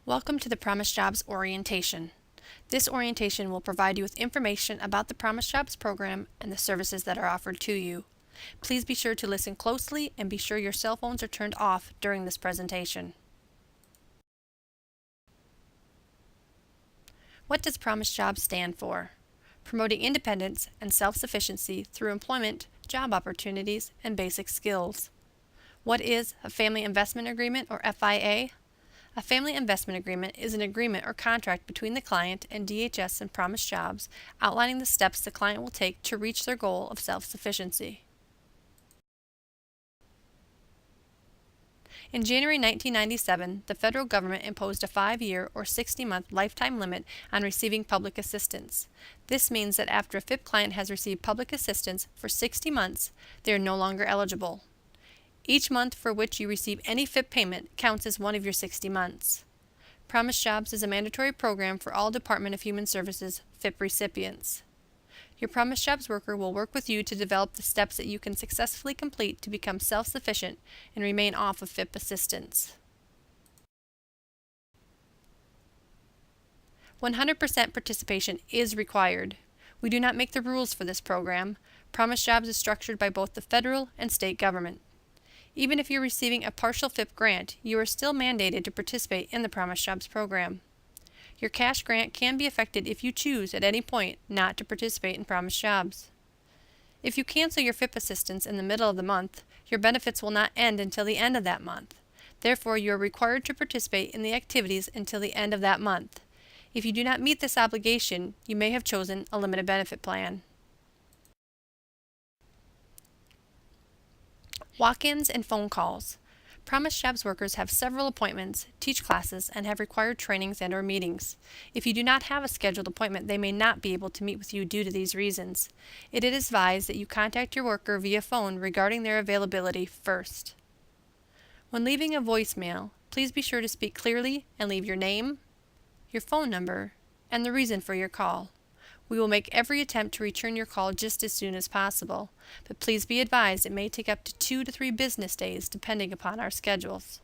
Welcome to the Promise Jobs Orientation. This orientation will provide you with information about the Promise Jobs program and the services that are offered to you. Please be sure to listen closely and be sure your cell phones are turned off during this presentation. What does Promise Jobs stand for? Promoting independence and self-sufficiency through employment, job opportunities, and basic skills. What is a Family Investment Agreement, or FIA? A Family Investment Agreement is an agreement or contract between the client and DHS and Promise Jobs outlining the steps the client will take to reach their goal of self-sufficiency. In January 1997, the federal government imposed a 5-year or 60-month lifetime limit on receiving public assistance. This means that after a FIP client has received public assistance for 60 months, they are no longer eligible. Each month for which you receive any FIP payment counts as one of your 60 months. Promise Jobs is a mandatory program for all Department of Human Services FIP recipients. Your Promise Jobs worker will work with you to develop the steps that you can successfully complete to become self-sufficient and remain off of FIP assistance. 100% participation is required. We do not make the rules for this program. Promise Jobs is structured by both the federal and state government. Even if you're receiving a partial FIP grant, you are still mandated to participate in the Promise Jobs program. Your cash grant can be affected if you choose at any point not to participate in Promise Jobs. If you cancel your FIP assistance in the middle of the month, your benefits will not end until the end of that month. Therefore, you are required to participate in the activities until the end of that month. If you do not meet this obligation, you may have chosen a limited benefit plan. Walk-ins and phone calls. Promise Jobs workers have several appointments, teach classes, and have required trainings and/or meetings. If you do not have a scheduled appointment, they may not be able to meet with you due to these reasons. It is advised that you contact your worker via phone regarding their availability first. When leaving a voicemail, please be sure to speak clearly and leave your name, your phone number, and the reason for your call. We will make every attempt to return your call just as soon as possible, but please be advised it may take up to 2 to 3 business days depending upon our schedules.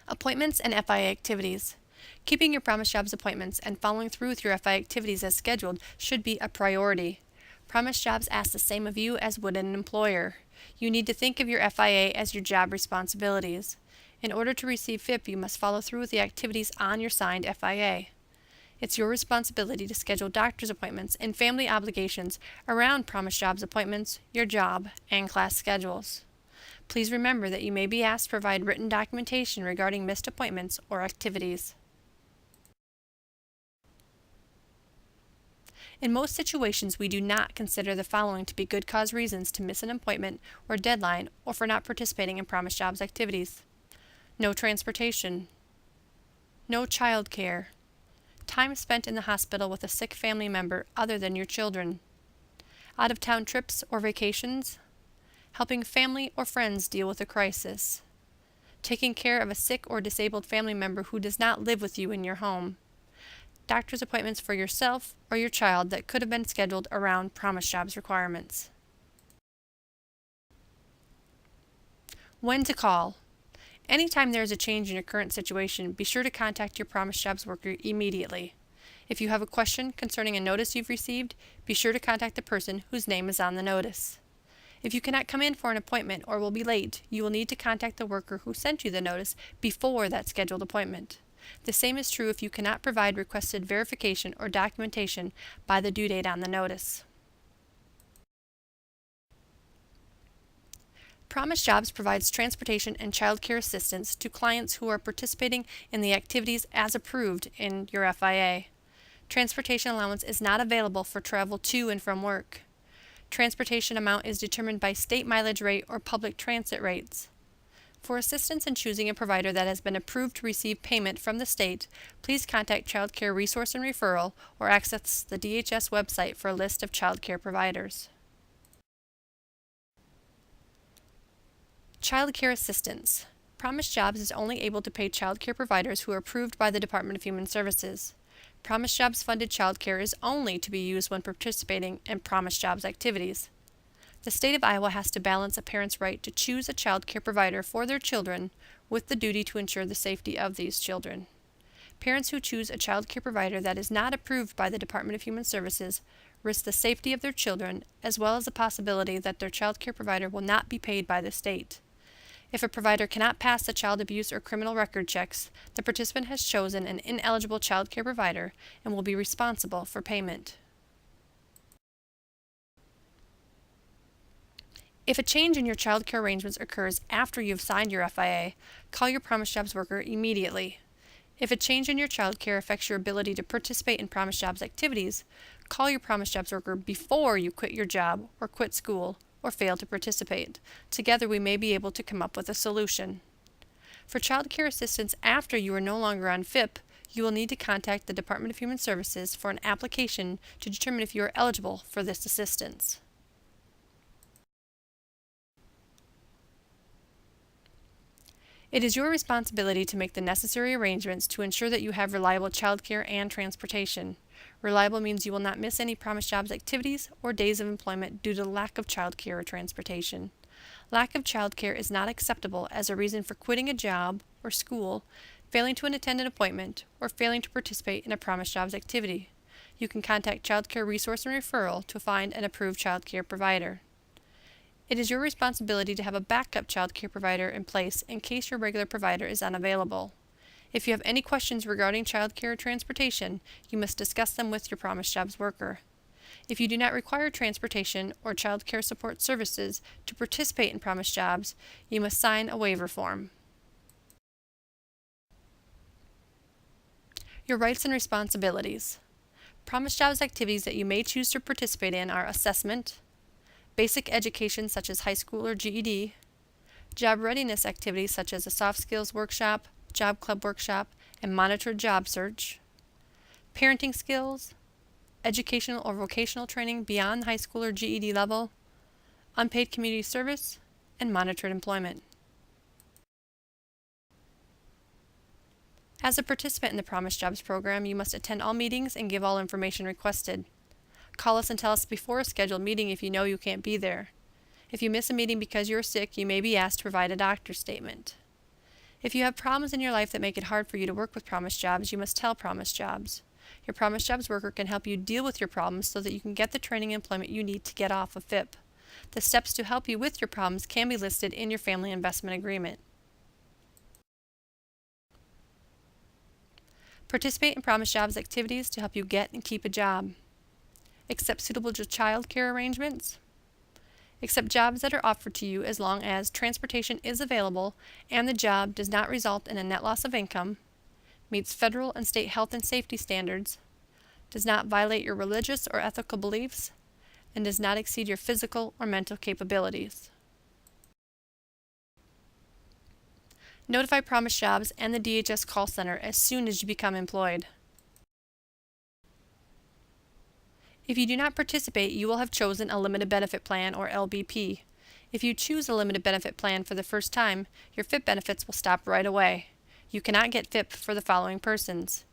Appointments and FIA activities. Keeping your Promise Jobs appointments and following through with your FIA activities as scheduled should be a priority. Promise Jobs asks the same of you as would an employer. You need to think of your FIA as your job responsibilities. In order to receive FIP, you must follow through with the activities on your signed FIA. It's your responsibility to schedule doctor's appointments and family obligations around Promise Jobs appointments, your job, and class schedules. Please remember that you may be asked to provide written documentation regarding missed appointments or activities. In most situations, we do not consider the following to be good cause reasons to miss an appointment or deadline or for not participating in Promise Jobs activities. No transportation, no child care, time spent in the hospital with a sick family member other than your children, out-of-town trips or vacations, helping family or friends deal with a crisis, taking care of a sick or disabled family member who does not live with you in your home, doctor's appointments for yourself or your child that could have been scheduled around Promise Jobs requirements. When to call. Anytime there is a change in your current situation, be sure to contact your Promise Jobs worker immediately. If you have a question concerning a notice you've received, be sure to contact the person whose name is on the notice. If you cannot come in for an appointment or will be late, you will need to contact the worker who sent you the notice before that scheduled appointment. The same is true if you cannot provide requested verification or documentation by the due date on the notice. Promise Jobs provides transportation and child care assistance to clients who are participating in the activities as approved in your FIA. Transportation allowance is not available for travel to and from work. Transportation amount is determined by state mileage rate or public transit rates. For assistance in choosing a provider that has been approved to receive payment from the state, please contact Child Care Resource and Referral or access the DHS website for a list of child care providers. Child care assistance. Promise Jobs is only able to pay child care providers who are approved by the Department of Human Services. Promise Jobs funded child care is only to be used when participating in Promise Jobs activities. The state of Iowa has to balance a parent's right to choose a child care provider for their children with the duty to ensure the safety of these children. Parents who choose a child care provider that is not approved by the Department of Human Services risk the safety of their children, as well as the possibility that their child care provider will not be paid by the state. If a provider cannot pass the child abuse or criminal record checks, the participant has chosen an ineligible child care provider and will be responsible for payment. If a change in your child care arrangements occurs after you've signed your FIA, call your Promise Jobs worker immediately. If a change in your child care affects your ability to participate in Promise Jobs activities, call your Promise Jobs worker before you quit your job or quit school or fail to participate. Together we may be able to come up with a solution. For child care assistance after you are no longer on FIP, you will need to contact the Department of Human Services for an application to determine if you are eligible for this assistance. It is your responsibility to make the necessary arrangements to ensure that you have reliable childcare and transportation. Reliable means you will not miss any Promise Jobs activities or days of employment due to lack of childcare or transportation. Lack of childcare is not acceptable as a reason for quitting a job or school, failing to attend an appointment, or failing to participate in a Promise Jobs activity. You can contact Child Care Resource and Referral to find an approved child care provider. It is your responsibility to have a backup child care provider in place in case your regular provider is unavailable. If you have any questions regarding child care or transportation, you must discuss them with your Promise Jobs worker. If you do not require transportation or child care support services to participate in Promise Jobs, you must sign a waiver form. Your rights and responsibilities. Promise Jobs activities that you may choose to participate in are assessment, basic education such as high school or GED, job readiness activities such as a soft skills workshop, job club workshop, and monitored job search, parenting skills, educational or vocational training beyond high school or GED level, unpaid community service, and monitored employment. As a participant in the Promise Jobs program, you must attend all meetings and give all information requested. Call us and tell us before a scheduled meeting if you know you can't be there. If you miss a meeting because you are sick, you may be asked to provide a doctor's statement. If you have problems in your life that make it hard for you to work with Promise Jobs, you must tell Promise Jobs. Your Promise Jobs worker can help you deal with your problems so that you can get the training and employment you need to get off of FIP. The steps to help you with your problems can be listed in your Family Investment Agreement. Participate in Promise Jobs activities to help you get and keep a job. Accept suitable child care arrangements. Accept jobs that are offered to you as long as transportation is available and the job does not result in a net loss of income, meets federal and state health and safety standards, does not violate your religious or ethical beliefs, and does not exceed your physical or mental capabilities. Notify Promise Jobs and the DHS call center as soon as you become employed. If you do not participate, you will have chosen a limited benefit plan or LBP. If you choose a limited benefit plan for the first time, your FIP benefits will stop right away. You cannot get FIP for the following persons: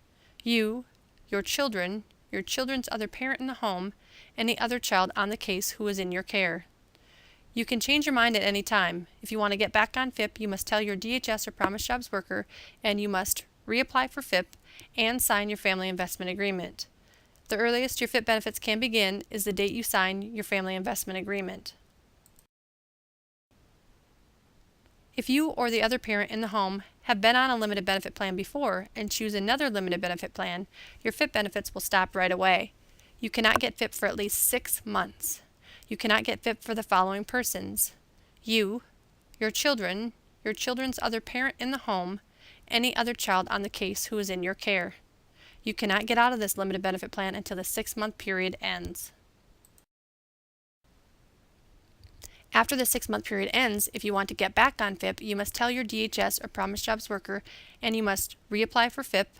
you, your children, your children's other parent in the home, any other child on the case who is in your care. You can change your mind at any time. If you want to get back on FIP, you must tell your DHS or Promise Jobs worker, and you must reapply for FIP and sign your Family Investment Agreement. The earliest your FIP benefits can begin is the date you sign your Family Investment Agreement. If you or the other parent in the home have been on a limited benefit plan before and choose another limited benefit plan, your FIP benefits will stop right away. You cannot get FIP for at least 6 months. You cannot get FIP for the following persons: you, your children, your children's other parent in the home, any other child on the case who is in your care. You cannot get out of this limited benefit plan until the 6-month period ends. After the 6-month period ends, if you want to get back on FIP, you must tell your DHS or Promise Jobs worker, and you must reapply for FIP,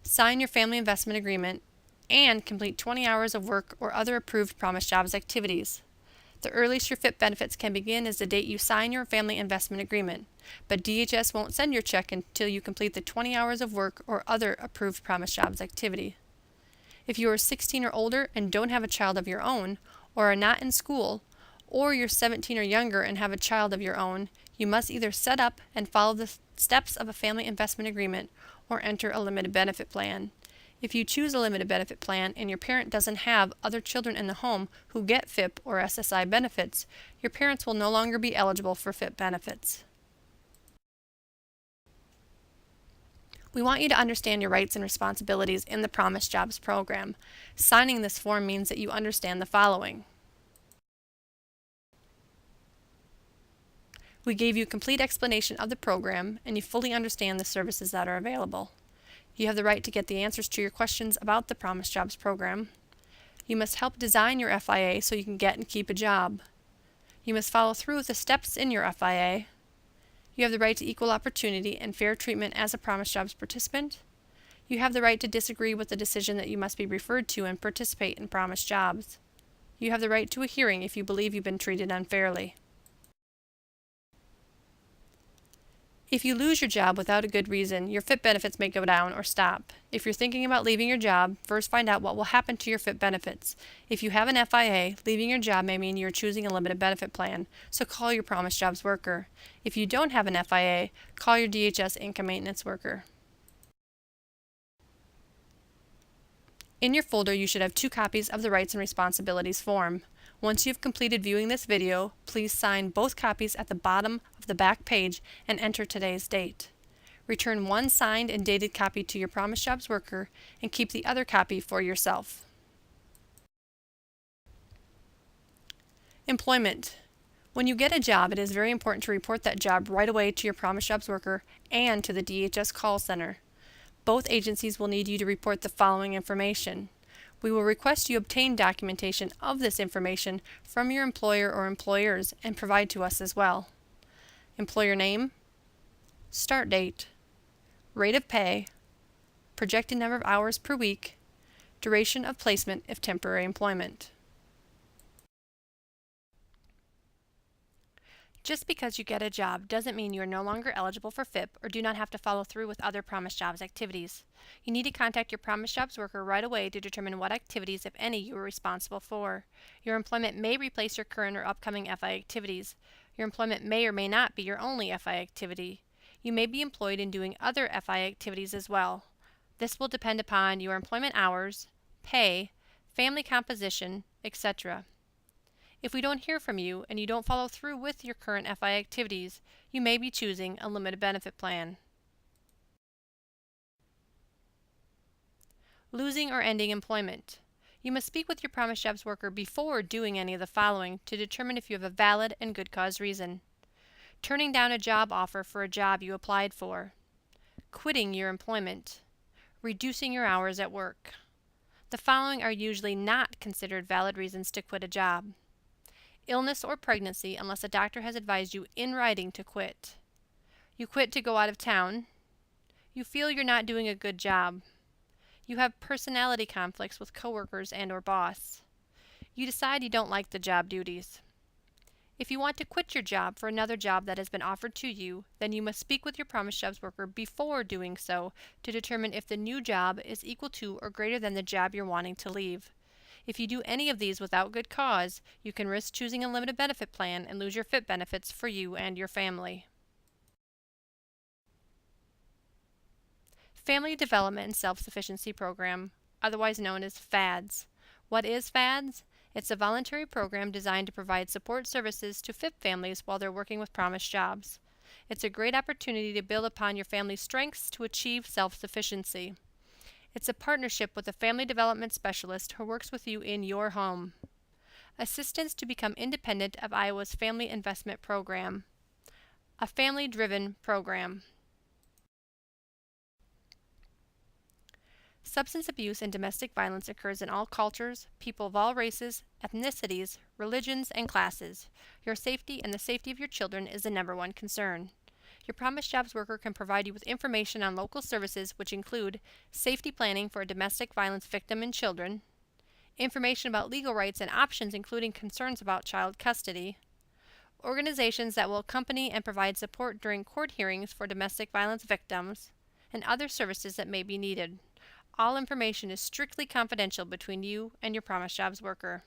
sign your Family Investment Agreement, and complete 20 hours of work or other approved Promise Jobs activities. The earliest your FIP benefits can begin is the date you sign your Family Investment Agreement, but DHS won't send your check until you complete the 20 hours of work or other approved Promise Jobs activity. If you are 16 or older and don't have a child of your own, or are not in school, or you're 17 or younger and have a child of your own, you must either set up and follow the steps of a family investment agreement or enter a limited benefit plan. If you choose a limited benefit plan and your parent doesn't have other children in the home who get FIP or SSI benefits, your parents will no longer be eligible for FIP benefits. We want you to understand your rights and responsibilities in the Promised Jobs program. Signing this form means that you understand the following. We gave you a complete explanation of the program and you fully understand the services that are available. You have the right to get the answers to your questions about the Promised Jobs program. You must help design your FIA so you can get and keep a job. You must follow through with the steps in your FIA. You have the right to equal opportunity and fair treatment as a Promised Jobs participant. You have the right to disagree with the decision that you must be referred to and participate in Promised Jobs. You have the right to a hearing if you believe you've been treated unfairly. If you lose your job without a good reason, your FIP benefits may go down or stop. If you're thinking about leaving your job, first find out what will happen to your FIP benefits. If you have an FIA, leaving your job may mean you're choosing a limited benefit plan, so call your Promised Jobs worker. If you don't have an FIA, call your DHS income maintenance worker. In your folder, you should have 2 copies of the Rights and Responsibilities form. Once you've completed viewing this video, please sign both copies at the bottom of the back page and enter today's date. Return one signed and dated copy to your Promised Jobs worker and keep the other copy for yourself. Employment. When you get a job, it is very important to report that job right away to your Promised Jobs worker and to the DHS call center. Both agencies will need you to report the following information. We will request you obtain documentation of this information from your employer or employers and provide to us as well. Employer name, start date, rate of pay, projected number of hours per week, duration of placement if temporary employment. Just because you get a job doesn't mean you are no longer eligible for FIP or do not have to follow through with other Promised Jobs activities. You need to contact your Promised Jobs worker right away to determine what activities, if any, you are responsible for. Your employment may replace your current or upcoming FI activities. Your employment may or may not be your only FI activity. You may be employed in doing other FI activities as well. This will depend upon your employment hours, pay, family composition, etc. If we don't hear from you and you don't follow through with your current FI activities, you may be choosing a limited benefit plan. Losing or ending employment. You must speak with your Promised Jobs worker before doing any of the following to determine if you have a valid and good cause reason. Turning down a job offer for a job you applied for. Quitting your employment. Reducing your hours at work. The following are usually not considered valid reasons to quit a job. Illness or pregnancy unless a doctor has advised you in writing to quit. You quit to go out of town. You feel you're not doing a good job. You have personality conflicts with coworkers and or boss. You decide you don't like the job duties. If you want to quit your job for another job that has been offered to you, then you must speak with your Promised Jobs worker before doing so to determine if the new job is equal to or greater than the job you're wanting to leave. If you do any of these without good cause, you can risk choosing a limited benefit plan and lose your FIP benefits for you and your family. Family Development and Self-Sufficiency Program, otherwise known as FADS. What is FADS? It's a voluntary program designed to provide support services to FIP families while they're working with Promised Jobs. It's a great opportunity to build upon your family's strengths to achieve self-sufficiency. It's a partnership with a family development specialist who works with you in your home. Assistance to become independent of Iowa's Family Investment Program. A family-driven program. Substance abuse and domestic violence occurs in all cultures, people of all races, ethnicities, religions, and classes. Your safety and the safety of your children is the #1 concern. Your Promised Jobs worker can provide you with information on local services which include safety planning for a domestic violence victim and children, information about legal rights and options including concerns about child custody, organizations that will accompany and provide support during court hearings for domestic violence victims, and other services that may be needed. All information is strictly confidential between you and your Promised Jobs worker.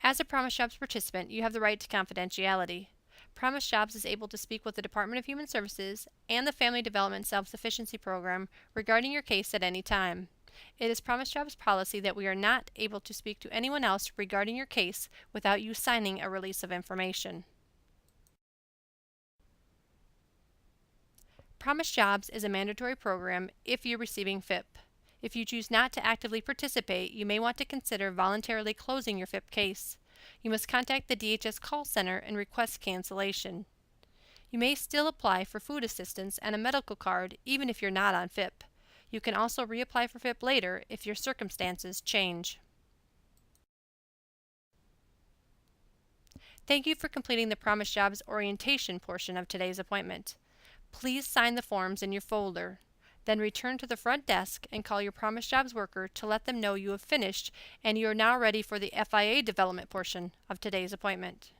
As a Promise Jobs participant, you have the right to confidentiality. Promise Jobs is able to speak with the Department of Human Services and the Family Development Self-Sufficiency Program regarding your case at any time. It is Promise Jobs policy that we are not able to speak to anyone else regarding your case without you signing a release of information. Promise Jobs is a mandatory program if you're receiving FIP. If you choose not to actively participate, you may want to consider voluntarily closing your FIP case. You must contact the DHS call center and request cancellation. You may still apply for food assistance and a medical card even if you're not on FIP. You can also reapply for FIP later if your circumstances change. Thank you for completing the Promise Jobs orientation portion of today's appointment. Please sign the forms in your folder. Then return to the front desk and call your Promise Jobs worker to let them know you have finished and you are now ready for the FIA development portion of today's appointment.